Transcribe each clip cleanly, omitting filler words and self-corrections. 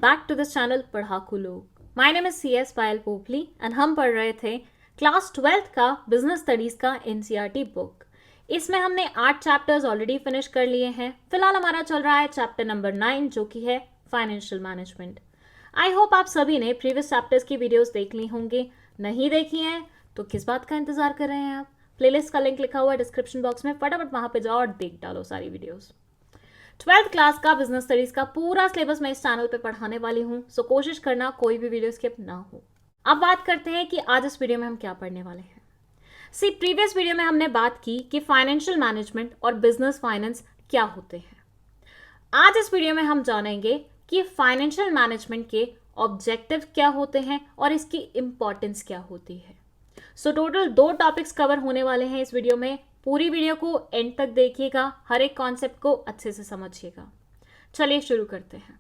back to this channel पढ़ाकू लोग। My name is CS Payal Popli and हम पढ़ रहे थे क्लास 12th का बिजनेस स्टडीज का NCERT बुक। इसमें हमने 8 चैप्टर्स ऑलरेडी फिनिश कर लिए हैं। फिलहाल हमारा चल रहा है चैप्टर नंबर 9 जो कि है फाइनेंशियल मैनेजमेंट। आई होप आप सभी ने प्रीवियस चैप्टर्स की वीडियोस देख ली होंगी। नहीं देखी हैं तो किस बात का इंतजार कर रहे हैं आप? प्लेलिस्ट का लिंक लिखा हुआ है डिस्क्रिप्शन बॉक्स में, फटाफट वहां पे जाओ और देख डालो सारी वीडियोस। 12th क्लास का बिजनेस स्टडीज का पूरा सिलेबस मैं इस चैनल पे पढ़ाने वाली हूँ, सो कोशिश करना कोई भी वीडियो स्किप ना हो। अब बात करते हैं कि आज इस वीडियो में हम क्या पढ़ने वाले हैं। प्रीवियस वीडियो में हमने बात की कि फाइनेंशियल मैनेजमेंट और बिजनेस फाइनेंस क्या होते हैं। आज इस वीडियो में हम जानेंगे कि फाइनेंशियल मैनेजमेंट के ऑब्जेक्टिव क्या होते हैं और इसकी इंपॉर्टेंस क्या होती है। सो टोटल 2 टॉपिक्स कवर होने वाले हैं इस वीडियो में। पूरी वीडियो को एंड तक देखिएगा, हर एक कॉन्सेप्ट को अच्छे से समझिएगा। चलिए शुरू करते हैं।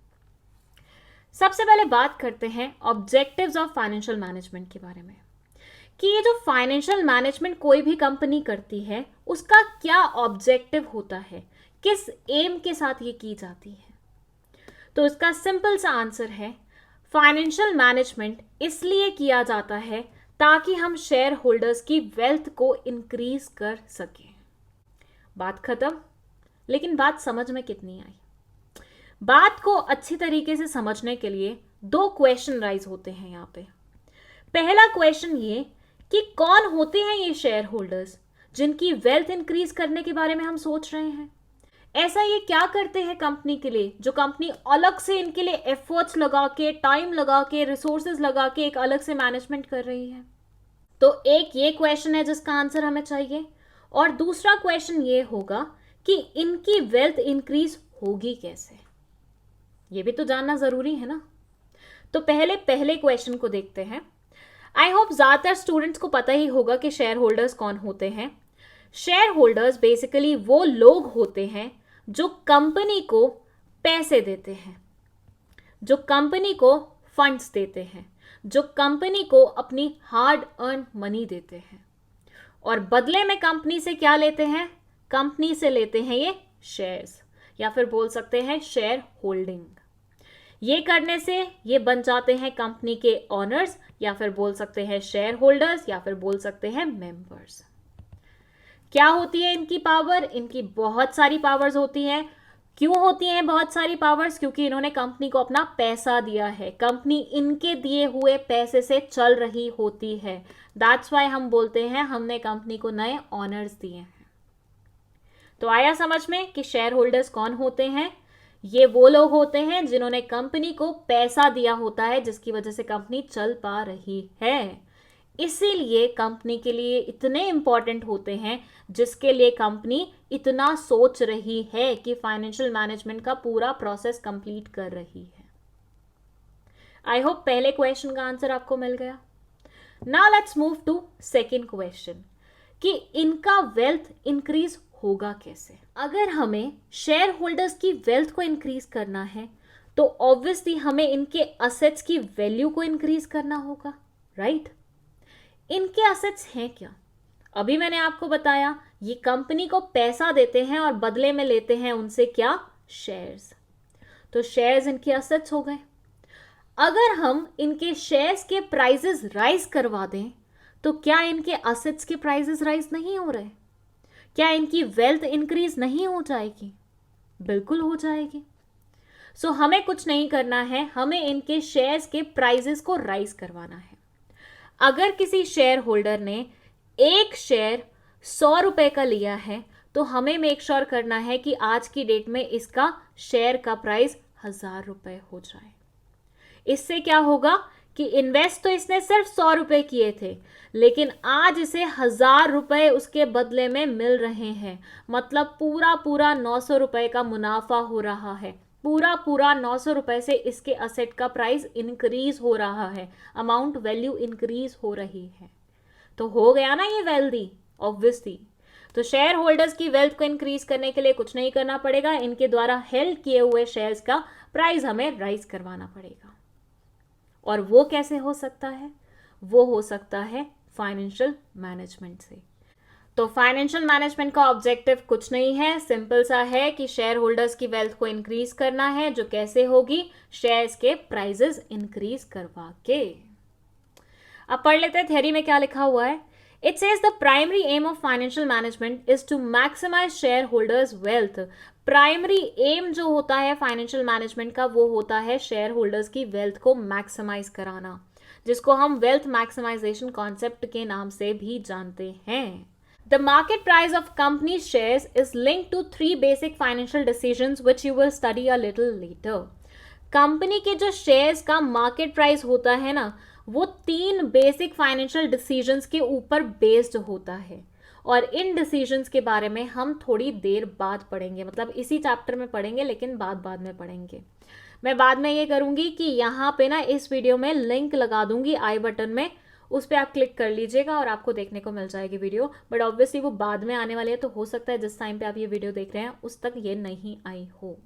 सबसे पहले बात करते हैं ऑब्जेक्टिव्स ऑफ फाइनेंशियल मैनेजमेंट के बारे में कि ये जो फाइनेंशियल मैनेजमेंट कोई भी कंपनी करती है उसका क्या ऑब्जेक्टिव होता है, किस एम के साथ ये की जाती है। तो इसका सिंपल सा आंसर है, फाइनेंशियल मैनेजमेंट इसलिए किया जाता है ताकि हम शेयर होल्डर्स की वेल्थ को इंक्रीज कर सकें। बात खत्म। लेकिन बात समझ में कितनी आई? बात को अच्छी तरीके से समझने के लिए 2 क्वेश्चन राइज होते हैं यहाँ पे। पहला क्वेश्चन ये कि कौन होते हैं ये शेयर होल्डर्स जिनकी वेल्थ इंक्रीज करने के बारे में हम सोच रहे हैं। ऐसा ये क्या करते हैं कंपनी के लिए जो कंपनी अलग से इनके लिए एफर्ट्स लगा के, टाइम लगा के, रिसोर्सेज लगा के एक अलग से मैनेजमेंट कर रही है। तो एक ये क्वेश्चन है जिसका आंसर हमें चाहिए, और दूसरा क्वेश्चन ये होगा कि इनकी वेल्थ इंक्रीज होगी कैसे। ये भी तो जानना जरूरी है ना। तो पहले क्वेश्चन को देखते हैं। आई होप ज्यादातर स्टूडेंट्स को पता ही होगा कि शेयर होल्डर्स कौन होते हैं। शेयर होल्डर्स बेसिकली वो लोग होते हैं जो कंपनी को पैसे देते हैं, जो कंपनी को फंड्स देते हैं, जो कंपनी को अपनी हार्ड अर्न मनी देते हैं, और बदले में कंपनी से क्या लेते हैं? कंपनी से लेते हैं ये शेयर्स, या फिर बोल सकते हैं शेयर होल्डिंग। ये करने से ये बन जाते हैं कंपनी के ओनर्स, या फिर बोल सकते हैं शेयर होल्डर्स, या फिर बोल सकते हैं मेंबर्स। क्या होती है इनकी पावर? इनकी बहुत सारी पावर्स होती हैं। क्यों होती हैं बहुत सारी पावर्स? क्योंकि इन्होंने कंपनी को अपना पैसा दिया है, कंपनी इनके दिए हुए पैसे से चल रही होती है। दैट्स वाई हम बोलते हैं हमने कंपनी को नए ऑनर्स दिए हैं। तो आया समझ में कि शेयर होल्डर्स कौन होते हैं? ये वो लोग होते हैं जिन्होंने कंपनी को पैसा दिया होता है जिसकी वजह से कंपनी चल पा रही है। इसीलिए कंपनी के लिए इतने इंपॉर्टेंट होते हैं, जिसके लिए कंपनी इतना सोच रही है कि फाइनेंशियल मैनेजमेंट का पूरा प्रोसेस कंप्लीट कर रही है। आई होप पहले क्वेश्चन का आंसर आपको मिल गया। Now let's move to second question कि इनका वेल्थ इंक्रीज होगा कैसे। अगर हमें शेयर होल्डर्स की वेल्थ को इंक्रीज करना है तो ऑब्वियसली हमें इनके असेट्स की वैल्यू को इंक्रीज करना होगा, राइट? इनके असेट्स हैं क्या? अभी मैंने आपको बताया ये कंपनी को पैसा देते हैं और बदले में लेते हैं उनसे क्या? शेयर्स। तो शेयर्स इनके असेट्स हो गए। अगर हम इनके शेयर्स के प्राइसेस राइज करवा दें तो क्या इनके असेट्स के प्राइसेस राइज नहीं हो रहे? क्या इनकी वेल्थ इंक्रीज नहीं हो जाएगी? बिल्कुल हो जाएगी। सो हमें कुछ नहीं करना है, हमें इनके शेयर्स के प्राइसेस को राइज करवाना है। अगर किसी शेयर होल्डर ने एक शेयर 100 रुपए का लिया है तो हमें मेक श्योर करना है कि आज की डेट में इसका शेयर का प्राइस 1000 रुपए हो जाए। इससे क्या होगा कि इन्वेस्ट तो इसने सिर्फ 100 रुपए किए थे, लेकिन आज इसे 1000 रुपए उसके बदले में मिल रहे हैं। मतलब पूरा 900 रुपए का मुनाफा हो रहा है। पूरा 900 रुपए से इसके असेट का प्राइस इंक्रीज हो रहा है, अमाउंट वैल्यू इंक्रीज हो रही है। तो हो गया ना ये वेल्दी, ऑब्वियसली। तो शेयर होल्डर्स की वेल्थ को इंक्रीज करने के लिए कुछ नहीं करना पड़ेगा, इनके द्वारा हेल्ड किए हुए शेयर्स का प्राइस हमें राइज करवाना पड़ेगा। और वो कैसे हो सकता है? वो हो सकता है फाइनेंशियल मैनेजमेंट से। तो फाइनेंशियल मैनेजमेंट का ऑब्जेक्टिव कुछ नहीं है, सिंपल सा है कि शेयर होल्डर्स की वेल्थ को इंक्रीज करना है, जो कैसे होगी, शेयर्स के प्राइजेस इंक्रीज करवा के। अब पढ़ लेते हैं थ्योरी में क्या लिखा हुआ है। It says the primary aim of financial management is to maximise shareholders wealth. Primary aim जो होता है फाइनेंशियल मैनेजमेंट का, वो होता है शेयर होल्डर्स की वेल्थ को मैक्सिमाइज कराना, जिसको हम वेल्थ मैक्सिमाइजेशन कॉन्सेप्ट के नाम से भी जानते हैं। The market price of company shares is linked to three basic financial decisions which you will study a little later. Company के जो शेयर्स का मार्केट प्राइस होता है ना, वो 3 बेसिक फाइनेंशियल डिसीजंस के ऊपर बेस्ड होता है, और इन डिसीजंस के बारे में हम थोड़ी देर बाद पढ़ेंगे, मतलब इसी चैप्टर में पढ़ेंगे, लेकिन बाद में पढ़ेंगे। मैं बाद में ये करूँगी कि यहाँ पे ना इस वीडियो में लिंक लगा दूंगी आई बटन में, उस पर आप क्लिक कर लीजिएगा और आपको देखने को मिल जाएगी वीडियो, बट ऑब्वियसली वो बाद में आने वाली है, तो हो सकता है जिस टाइम पे आप ये वीडियो देख रहे हैं उस तक ये नहीं आई हो।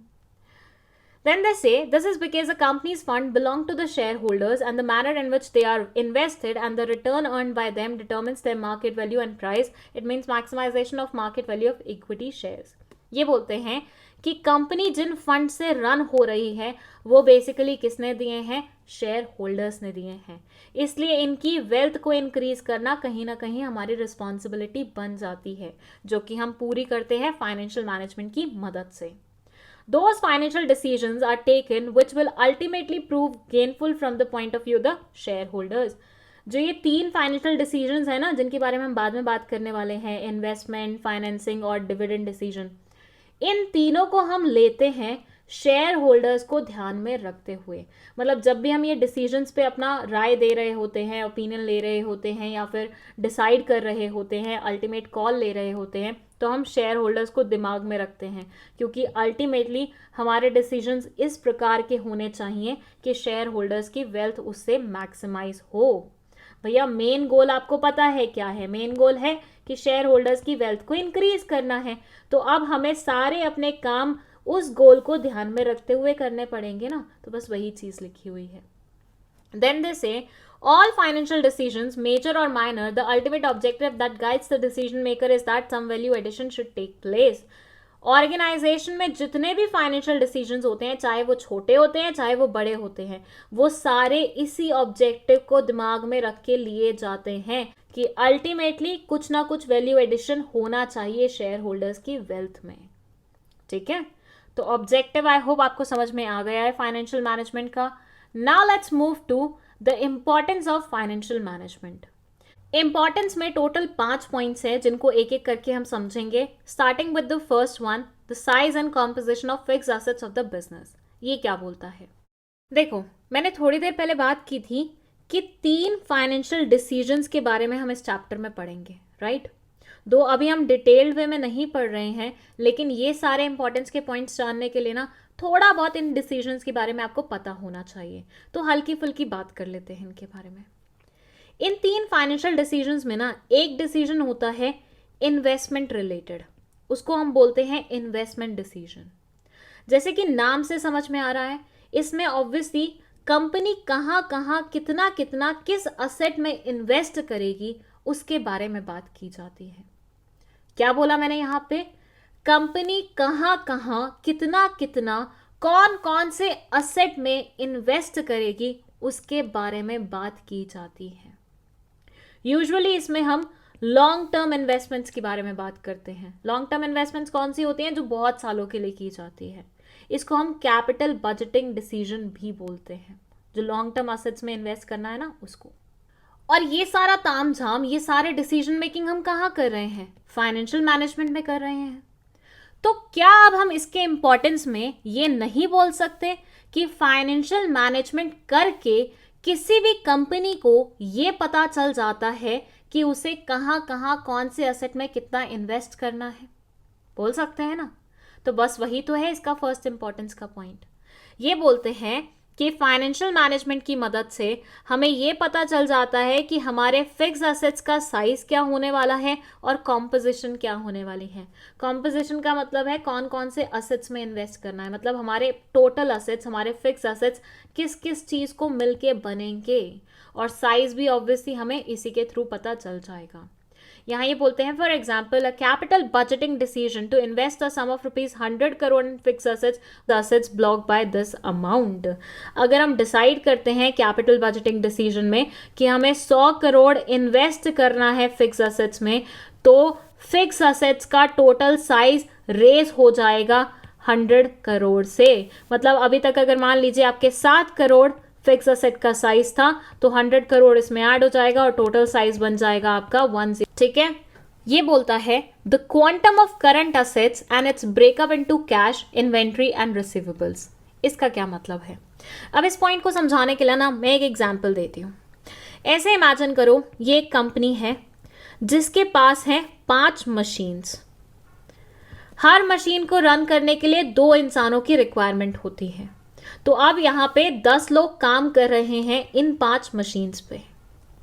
Then they say this is because the company's fund belong to the shareholders and the manner in which they are invested and the return earned by them determines their market value and price. It means maximization of market value of equity shares. ये बोलते हैं कि company जिन fund से run हो रही है वो basically किसने दिए हैं, शेयर होल्डर्स ने दिए हैं, इसलिए इनकी वेल्थ को इंक्रीज करना कहीं ना कहीं हमारी रिस्पॉन्सिबिलिटी बन जाती है, जो कि हम पूरी करते हैं फाइनेंशियल मैनेजमेंट की मदद से। Those financial decisions are taken which will ultimately prove gainful from the point of view the shareholders. जो ये 3 फाइनेंशियल डिसीजंस है ना, जिनके बारे में हम बाद में बात करने वाले हैं, इन्वेस्टमेंट, फाइनेंसिंग और डिविडेंड डिसीजन, इन तीनों को हम लेते हैं शेयर होल्डर्स को ध्यान में रखते हुए। मतलब जब भी हम ये डिसीजंस पे अपना राय दे रहे होते हैं, ओपिनियन ले रहे होते हैं, या फिर डिसाइड कर रहे होते हैं, अल्टीमेट कॉल ले रहे होते हैं, तो हम शेयर होल्डर्स को दिमाग में रखते हैं, क्योंकि अल्टीमेटली हमारे डिसीजंस इस प्रकार के होने चाहिए कि शेयर होल्डर्स की वेल्थ उससे मैक्सिमाइज हो। भैया मेन गोल आपको पता है क्या है, मेन गोल है कि शेयर होल्डर्स की वेल्थ को इंक्रीज करना है, तो अब हमें सारे अपने काम उस गोल को ध्यान में रखते हुए करने पड़ेंगे ना, तो बस वही चीज लिखी हुई है। Then they say all financial decisions, major or minor, the ultimate objective that guides the decision maker is that some value addition should take place. Organisation में जितने भी फाइनेंशियल डिसीजंस होते हैं, चाहे वो छोटे होते हैं चाहे वो बड़े होते हैं, वो सारे इसी ऑब्जेक्टिव को दिमाग में रख के लिए जाते हैं कि अल्टीमेटली कुछ ना कुछ वैल्यू एडिशन होना चाहिए शेयर होल्डर्स की वेल्थ में। ठीक है, तो ऑब्जेक्टिव आई होप आपको समझ में आ गया है फाइनेंशियल मैनेजमेंट का। Now let's move to the importance of financial management. Importance में टोटल 5 पॉइंट्स हैं, जिनको एक एक करके हम समझेंगे, starting with the first one, the size and composition of fixed assets of the business. ये क्या बोलता है, देखो मैंने थोड़ी देर पहले बात की थी कि 3 फाइनेंशियल डिसीजंस के बारे में हम इस चैप्टर में पढ़ेंगे, राइट? दो अभी हम डिटेल्ड वे में नहीं पढ़ रहे हैं, लेकिन ये सारे इंपॉर्टेंस के पॉइंट्स जानने के लिए ना थोड़ा बहुत इन डिसीजंस के बारे में आपको पता होना चाहिए, तो हल्की फुल्की बात कर लेते हैं इनके बारे में। इन 3 फाइनेंशियल डिसीजंस में ना एक डिसीजन होता है इन्वेस्टमेंट रिलेटेड, उसको हम बोलते हैं इन्वेस्टमेंट डिसीजन। जैसे कि नाम से समझ में आ रहा है, इसमें ऑब्वियसली कंपनी कहाँ कहाँ कितना कितना किस असेट में इन्वेस्ट करेगी उसके बारे में बात की जाती है। क्या बोला मैंने यहाँ पे, कंपनी कहाँ कहाँ कितना कितना कौन कौन से असेट में इन्वेस्ट करेगी उसके बारे में बात की जाती है। यूजुअली इसमें हम लॉन्ग टर्म इन्वेस्टमेंट्स के बारे में बात करते हैं। लॉन्ग टर्म इन्वेस्टमेंट्स कौन सी होती हैं, जो बहुत सालों के लिए की जाती है, इसको हम कैपिटल बजटिंग डिसीजन भी बोलते हैं, जो लॉन्ग टर्म असेट्स में इन्वेस्ट करना है ना उसको। और ये सारा तामझाम, ये सारे डिसीजन मेकिंग हम कहाँ कर रहे हैं, फाइनेंशियल मैनेजमेंट में कर रहे हैं। तो क्या अब हम इसके इंपॉर्टेंस में ये नहीं बोल सकते कि फाइनेंशियल मैनेजमेंट करके किसी भी कंपनी को ये पता चल जाता है कि उसे कहाँ कहाँ कौन से एसेट में कितना इन्वेस्ट करना है, बोल सकते हैं ना? तो बस वही तो है इसका फर्स्ट इंपॉर्टेंस का पॉइंट। ये बोलते हैं कि फाइनेंशियल मैनेजमेंट की मदद से हमें ये पता चल जाता है कि हमारे फिक्स एसेट्स का साइज क्या होने वाला है और कॉम्पोजिशन क्या होने वाली है। कॉम्पोजिशन का मतलब है कौन कौन से एसेट्स में इन्वेस्ट करना है, मतलब हमारे टोटल एसेट्स, हमारे फिक्स एसेट्स किस किस चीज़ को मिलके बनेंगे, और साइज भी ऑब्वियसली हमें इसी के थ्रू पता चल जाएगा। यहाँ ये बोलते हैं for example a capital budgeting decision to invest a sum of ₹100 crore in fixed assets block by this amount. अगर हम डिसाइड करते हैं कैपिटल बजटिंग डिसीजन में कि हमें 100 करोड़ इन्वेस्ट करना है फिक्स असेट्स में, तो फिक्स असेट्स का टोटल साइज रेज हो जाएगा 100 करोड़ से। मतलब अभी तक अगर मान लीजिए आपके 7 करोड़ फिक्स असेट का साइज था, तो 100 करोड़ इसमें ऐड हो जाएगा और टोटल साइज बन जाएगा आपका 10। ठीक है, ये बोलता है the quantum of current assets and it's breakup into cash, inventory and receivables. इसका क्या मतलब है? अब इस पॉइंट को समझाने के लिए ना मैं एक एग्जांपल देती हूँ। ऐसे इमेजिन करो ये एक कंपनी है जिसके पास है 5 मशीन्स। हर मशीन को रन करने के लिए 2 इंसानों की रिक्वायरमेंट होती है। तो अब यहाँ पे 10 लोग काम कर रहे हैं इन 5 मशीन्स पे।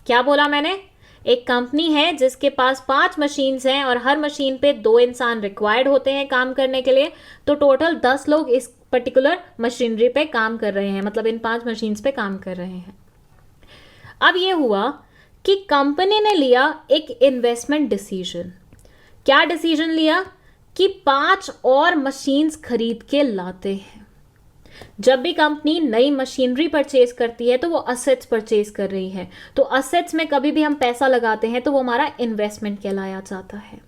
क्या बोला मैंने? एक कंपनी है जिसके पास 5 मशीन्स हैं और हर मशीन पे 2 इंसान रिक्वायर्ड होते हैं काम करने के लिए। तो टोटल 10 लोग इस पर्टिकुलर मशीनरी पे काम कर रहे हैं, मतलब इन 5 मशीन्स पे काम कर रहे हैं। अब ये हुआ कि कंपनी ने लिया एक इन्वेस्टमेंट डिसीजन। क्या डिसीजन लिया? कि 5 और मशीन्स खरीद के लाते हैं। जब भी कंपनी नई मशीनरी परचेज करती है तो वो असेट्स परचेज कर रही है। तो असेट्स में कभी भी हम पैसा लगाते हैं तो वो हमारा इन्वेस्टमेंट कहलाया जाता है।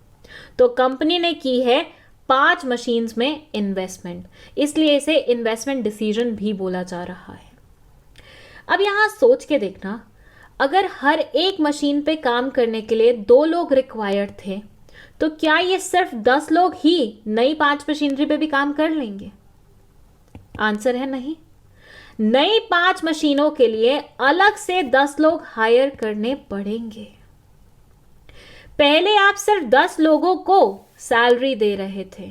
तो कंपनी ने की है 5 मशीन्स में इन्वेस्टमेंट, इसलिए इसे इन्वेस्टमेंट डिसीजन भी बोला जा रहा है। अब यहां सोच के देखना, अगर हर एक मशीन पे काम करने के लिए 2 लोग रिक्वायर्ड थे, तो क्या ये सिर्फ 10 लोग ही नई 5 मशीनरी पे भी काम कर लेंगे? आंसर है नहीं। नई 5 मशीनों के लिए अलग से 10 लोग हायर करने पड़ेंगे। पहले आप सिर्फ 10 लोगों को सैलरी दे रहे थे,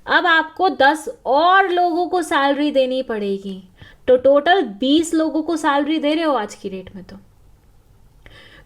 अब आपको 10 और लोगों को सैलरी देनी पड़ेगी। तो टोटल 20 लोगों को सैलरी दे रहे हो आज की डेट में।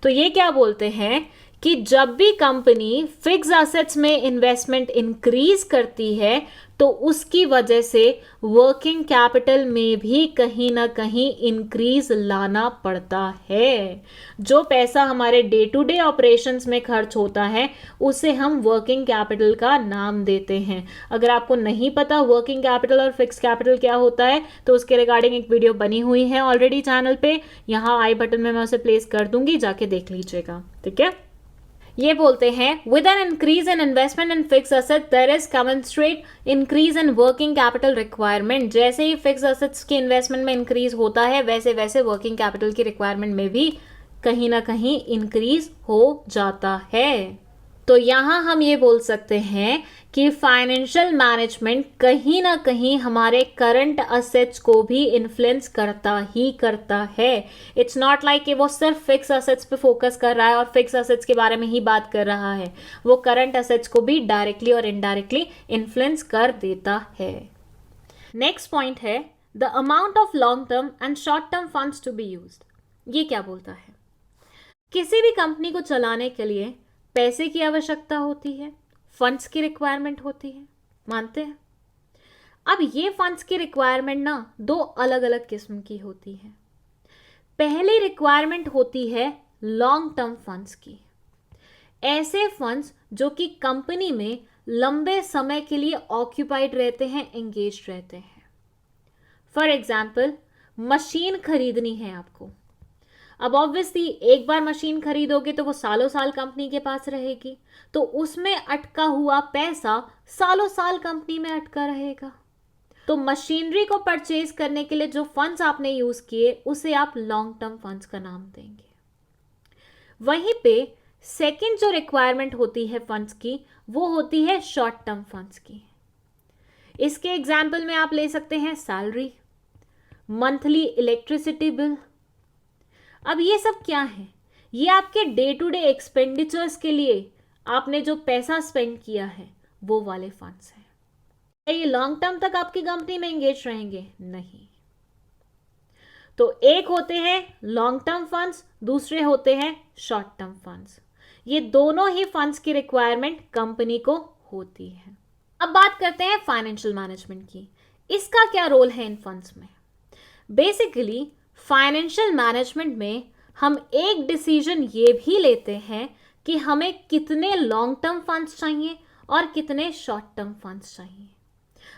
तो ये क्या बोलते हैं कि जब भी कंपनी फिक्स एसेट्स में इन्वेस्टमेंट इंक्रीज करती है तो उसकी वजह से वर्किंग कैपिटल में भी कहीं ना कहीं इंक्रीज लाना पड़ता है। जो पैसा हमारे डे टू डे ऑपरेशंस में खर्च होता है उसे हम वर्किंग कैपिटल का नाम देते हैं। अगर आपको नहीं पता वर्किंग कैपिटल और फिक्स कैपिटल क्या होता है तो उसके रिगार्डिंग एक वीडियो बनी हुई है ऑलरेडी चैनल पे, यहाँ आई बटन में मैं उसे प्लेस कर दूंगी, जाके देख लीजिएगा। ठीक है, ये बोलते हैं with an increase in investment in fixed asset there is commensurate increase in working capital requirement. जैसे ही फिक्स असेट्स की इन्वेस्टमेंट में इंक्रीज होता है वैसे वैसे वर्किंग कैपिटल की रिक्वायरमेंट में भी कहीं ना कहीं इंक्रीज हो जाता है। तो यहां हम ये बोल सकते हैं कि फाइनेंशियल मैनेजमेंट कहीं ना कहीं हमारे करंट असेट्स को भी इन्फ्लुएंस करता ही करता है। इट्स नॉट लाइक कि वो सिर्फ फिक्स असेट्स पे फोकस कर रहा है और फिक्स असेट्स के बारे में ही बात कर रहा है, वो करंट असेट्स को भी डायरेक्टली और इनडायरेक्टली इन्फ्लुएंस कर देता है। नेक्स्ट पॉइंट है the amount of long term and short term funds to be used. ये क्या बोलता है? किसी भी कंपनी को चलाने के लिए पैसे की आवश्यकता होती है, फंड्स की रिक्वायरमेंट होती है, मानते हैं? अब ये फंड्स की रिक्वायरमेंट ना 2 अलग अलग किस्म की होती है। पहली रिक्वायरमेंट होती है लॉन्ग टर्म फंड्स की। ऐसे फंड्स जो कि कंपनी में लंबे समय के लिए ऑक्यूपाइड रहते हैं, एंगेज रहते हैं। फॉर एग्जाम्पल, मशीन खरीदनी है आपको। अब ऑब्वियसली एक बार मशीन खरीदोगे तो वो सालों साल कंपनी के पास रहेगी, तो उसमें अटका हुआ पैसा सालों साल कंपनी में अटका रहेगा। तो मशीनरी को परचेज करने के लिए जो फंड्स आपने यूज किए उसे आप लॉन्ग टर्म फंड्स का नाम देंगे। वहीं पे सेकंड जो रिक्वायरमेंट होती है फंड्स की वो होती है शॉर्ट टर्म फंड्स की। इसके एग्जाम्पल में आप ले सकते हैं सैलरी, मंथली इलेक्ट्रिसिटी बिल। अब ये सब क्या है? ये आपके डे टू डे एक्सपेंडिचर्स के लिए आपने जो पैसा स्पेंड किया है वो वाले फंड्स हैं। क्या ये लॉन्ग टर्म तक आपकी कंपनी में एंगेज रहेंगे? नहीं। तो एक होते हैं लॉन्ग टर्म फंड्स, दूसरे होते हैं शॉर्ट टर्म फंड्स। ये दोनों ही फंड्स की रिक्वायरमेंट कंपनी को होती है। अब बात करते हैं फाइनेंशियल मैनेजमेंट की। इसका क्या रोल है इन फंड्स में? बेसिकली फाइनेंशियल मैनेजमेंट में हम एक डिसीजन ये भी लेते हैं कि हमें कितने लॉन्ग टर्म फंड्स चाहिए और कितने शॉर्ट टर्म फंड्स चाहिए।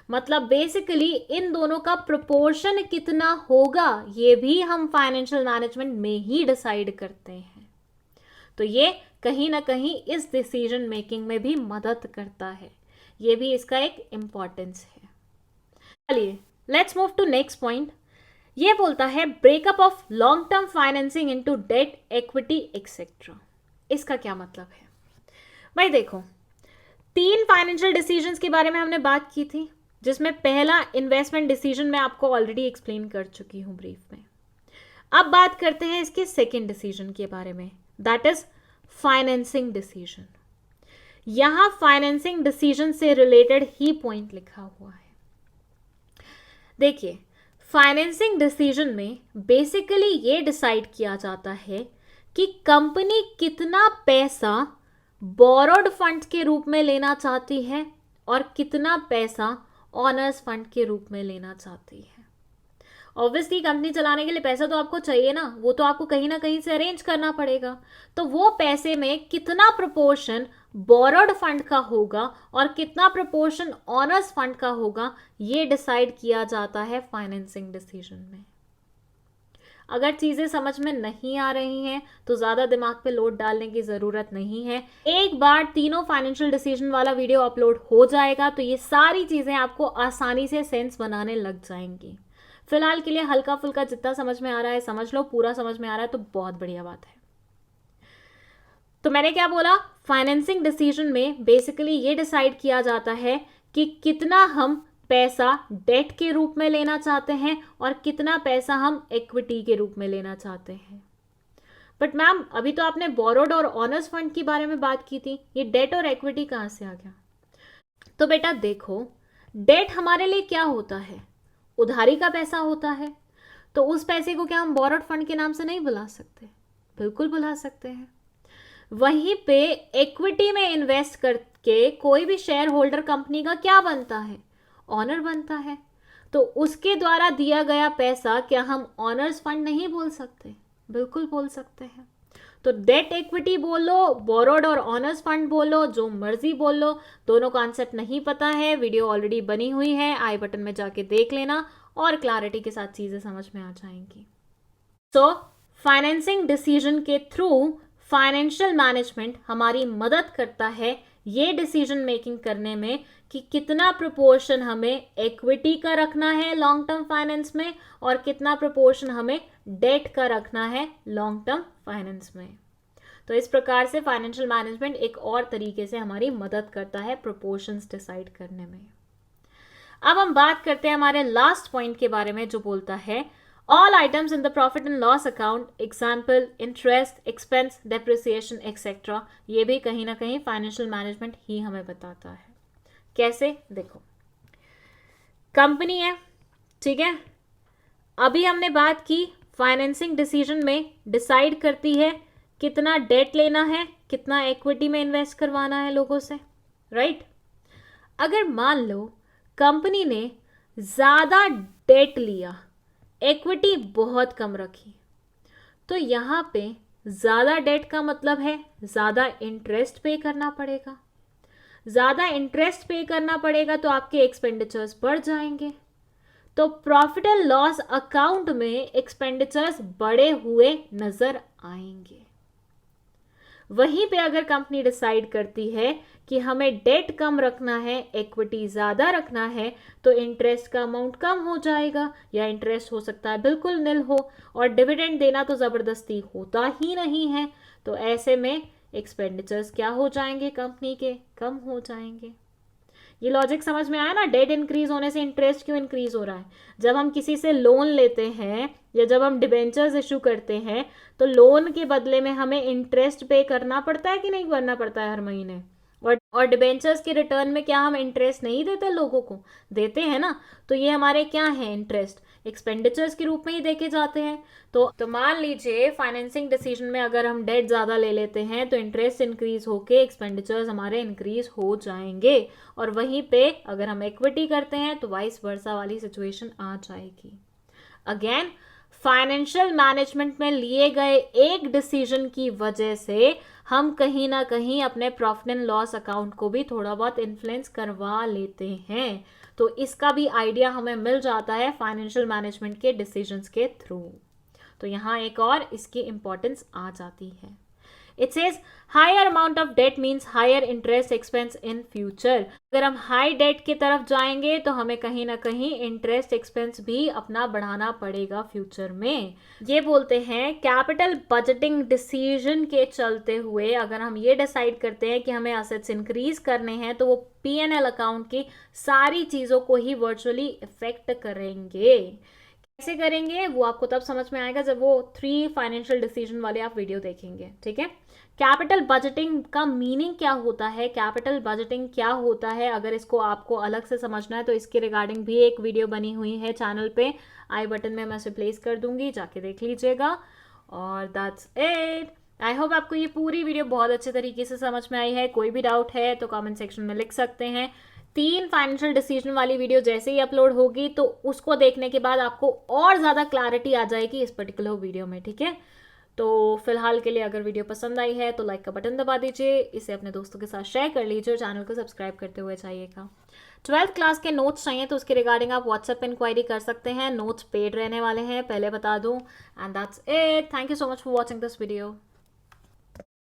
मतलब बेसिकली इन दोनों का प्रोपोर्शन कितना होगा ये भी हम फाइनेंशियल मैनेजमेंट में ही डिसाइड करते हैं। तो ये कहीं ना कहीं इस डिसीजन मेकिंग में भी मदद करता है, ये भी इसका एक इम्पॉर्टेंस है। चलिए let's move to next point. ये बोलता है breakup of long term financing into debt, equity etcetera. इसका क्या मतलब है भाई? देखो, 3 फाइनेंशियल डिसीजंस के बारे में हमने बात की थी, जिसमें पहला इन्वेस्टमेंट डिसीजन मैं आपको ऑलरेडी एक्सप्लेन कर चुकी हूं ब्रीफ में। अब बात करते हैं इसके सेकेंड डिसीजन के बारे में, दैट इज फाइनेंसिंग डिसीजन। यहां फाइनेंसिंग डिसीजन से रिलेटेड ही पॉइंट लिखा हुआ है। देखिए, फाइनेंसिंग डिसीजन में बेसिकली ये डिसाइड किया जाता है कि कंपनी कितना पैसा बोरोड फंड के रूप में लेना चाहती है और कितना पैसा ऑनर्स फंड के रूप में लेना चाहती है। ऑब्वियसली कंपनी चलाने के लिए पैसा तो आपको चाहिए ना, वो तो आपको कहीं ना कहीं से अरेंज करना पड़ेगा। तो वो पैसे में कितना प्रोपोर्शन बोरोड फंड का होगा और कितना प्रोपोर्शन ऑनर्स फंड का होगा, ये डिसाइड किया जाता है फाइनेंसिंग डिसीजन में। अगर चीजें समझ में नहीं आ रही हैं तो ज्यादा दिमाग पे लोड डालने की जरूरत नहीं है। एक बार तीनों फाइनेंशियल डिसीजन वाला वीडियो अपलोड हो जाएगा तो ये सारी चीजें आपको आसानी से सेंस बनाने लग जाएंगी। फिलहाल के लिए हल्का फुल्का जितना समझ में आ रहा है समझ लो, पूरा समझ में आ रहा है तो बहुत बढ़िया बात है। तो मैंने क्या बोला, फाइनेंसिंग डिसीजन में बेसिकली ये डिसाइड किया जाता है कि कितना हम पैसा डेट के रूप में लेना चाहते हैं और कितना पैसा हम इक्विटी के रूप में लेना चाहते हैं। बट मैम अभी तो आपने बोरोड और ऑनर्स फंड के बारे में बात की थी, ये डेट और इक्विटी कहां से आ गया? तो बेटा देखो, डेट हमारे लिए क्या होता है? उधारी का पैसा होता है। तो उस पैसे को क्या हम बोरोड फंड के नाम से नहीं बुला सकते? बिल्कुल बुला सकते हैं। वहीं पे इक्विटी में इन्वेस्ट करके कोई भी शेयर होल्डर कंपनी का क्या बनता है? ऑनर बनता है। तो उसके द्वारा दिया गया पैसा क्या हम ऑनर्स फंड नहीं बोल सकते? बिल्कुल बोल सकते हैं। तो डेट इक्विटी बोलो, बोरोड और ऑनर्स फंड बोलो, जो मर्जी बोल लो, दोनों कॉन्सेप्ट नहीं पता है, वीडियो ऑलरेडी बनी हुई है, आई बटन में जाके देख लेना और क्लैरिटी के साथ चीजें समझ में आ जाएंगी। सो फाइनेंसिंग डिसीजन के थ्रू फाइनेंशियल मैनेजमेंट हमारी मदद करता है ये डिसीजन मेकिंग करने में कि कितना प्रोपोर्शन हमें इक्विटी का रखना है लॉन्ग टर्म फाइनेंस में और कितना प्रोपोर्शन हमें डेट का रखना है लॉन्ग टर्म फाइनेंस में। तो इस प्रकार से फाइनेंशियल मैनेजमेंट एक और तरीके से हमारी मदद करता है प्रोपोर्शंस डिसाइड करने में। अब हम बात करते हैं हमारे लास्ट पॉइंट के बारे में, जो बोलता है all items in the profit and loss account, example interest, expense, depreciation etcetera, ये भी कहीं ना कहीं फाइनेंशियल मैनेजमेंट ही हमें बताता है। कैसे? देखो, कंपनी है, ठीक है, अभी हमने बात की फाइनेंसिंग डिसीजन में डिसाइड करती है कितना डेट लेना है, कितना इक्विटी में इन्वेस्ट करवाना है लोगों से, राइट? अगर मान लो कंपनी ने ज्यादा डेट लिया, इक्विटी बहुत कम रखी, तो यहां पे ज्यादा डेट का मतलब है ज्यादा इंटरेस्ट पे करना पड़ेगा। ज्यादा इंटरेस्ट पे करना पड़ेगा तो आपके एक्सपेंडिचर्स बढ़ जाएंगे। तो प्रॉफिट एंड लॉस अकाउंट में एक्सपेंडिचर्स बढ़े हुए नजर आएंगे। वहीं पे अगर कंपनी डिसाइड करती है कि हमें डेट कम रखना है, इक्विटी ज्यादा रखना है, तो इंटरेस्ट का अमाउंट कम हो जाएगा या इंटरेस्ट हो सकता है बिल्कुल निल हो, और डिविडेंड देना तो जबरदस्ती होता ही नहीं है। तो ऐसे में एक्सपेंडिचर्स क्या हो जाएंगे? कंपनी के कम हो जाएंगे। ये लॉजिक समझ में आया ना? डेट इंक्रीज होने से इंटरेस्ट क्यों इंक्रीज हो रहा है? जब हम किसी से लोन लेते हैं या जब हम डिबेंचर्स इशू करते हैं तो लोन के बदले में हमें इंटरेस्ट पे करना पड़ता है कि नहीं करना पड़ता है हर महीने? और डिबेंचर्स के रिटर्न में क्या हम इंटरेस्ट नहीं देते लोगों को? देते हैं ना। तो ये हमारे क्या है? इंटरेस्ट एक्सपेंडिचर्स के रूप में ही देखे जाते हैं। तो मान लीजिए फाइनेंसिंग डिसीजन में अगर हम डेट ज़्यादा ले लेते हैं तो इंटरेस्ट इंक्रीज होके एक्सपेंडिचर्स हमारे इंक्रीज हो जाएंगे, और वहीं पे अगर हम इक्विटी करते हैं तो वाइस वर्सा वाली सिचुएशन आ जाएगी। अगेन फाइनेंशियल मैनेजमेंट में लिए गए एक डिसीजन की वजह से हम कहीं ना कहीं अपने प्रॉफिट एंड लॉस अकाउंट को भी थोड़ा बहुत इन्फ्लुएंस करवा लेते हैं। तो इसका भी आइडिया हमें मिल जाता है फाइनेंशियल मैनेजमेंट के डिसीजंस के थ्रू। तो यहाँ एक और इसकी इंपॉर्टेंस आ जाती है। It says higher amount of debt means higher interest expense in future। अगर हम हाई डेट की तरफ जाएंगे तो हमें कहीं ना कहीं इंटरेस्ट एक्सपेंस भी अपना बढ़ाना पड़ेगा फ्यूचर में। ये बोलते हैं कैपिटल बजटिंग डिसीजन के चलते हुए अगर हम ये डिसाइड करते हैं कि हमें असेट्स इंक्रीज करने हैं तो वो P&L अकाउंट की सारी चीज़ों को ही वर्चुअली इफेक्ट करेंगे। कैसे करेंगे वो आपको तब समझ में आएगा जब वो 3 फाइनेंशियल डिसीजन वाले आप वीडियो देखेंगे, ठीक है। कैपिटल बजटिंग का मीनिंग क्या होता है, कैपिटल बजटिंग क्या होता है, अगर इसको आपको अलग से समझना है तो इसके रिगार्डिंग भी एक वीडियो बनी हुई है चैनल पे, आई बटन में मैं उसे प्लेस कर दूंगी, जाके देख लीजिएगा। और दैट्स इट। आई होप आपको ये पूरी वीडियो बहुत अच्छे तरीके से समझ में आई है। कोई भी डाउट है तो कमेंट सेक्शन में लिख सकते हैं। 3 फाइनेंशियल डिसीजन वाली वीडियो जैसे ही अपलोड होगी तो उसको देखने के बाद आपको और ज़्यादा क्लैरिटी आ जाएगी इस पर्टिकुलर वीडियो में, ठीक है। तो फिलहाल के लिए अगर वीडियो पसंद आई है तो लाइक का बटन दबा दीजिए, इसे अपने दोस्तों के साथ शेयर कर लीजिए और चैनल को सब्सक्राइब करते हुए जाइएगा। 12th क्लास के नोट्स चाहिए तो उसके रिगार्डिंग आप व्हाट्सएप पे इंक्वायरी कर सकते हैं। नोट्स पेड रहने वाले हैं, पहले बता दूं। And that's it. Thank you so much for watching this video.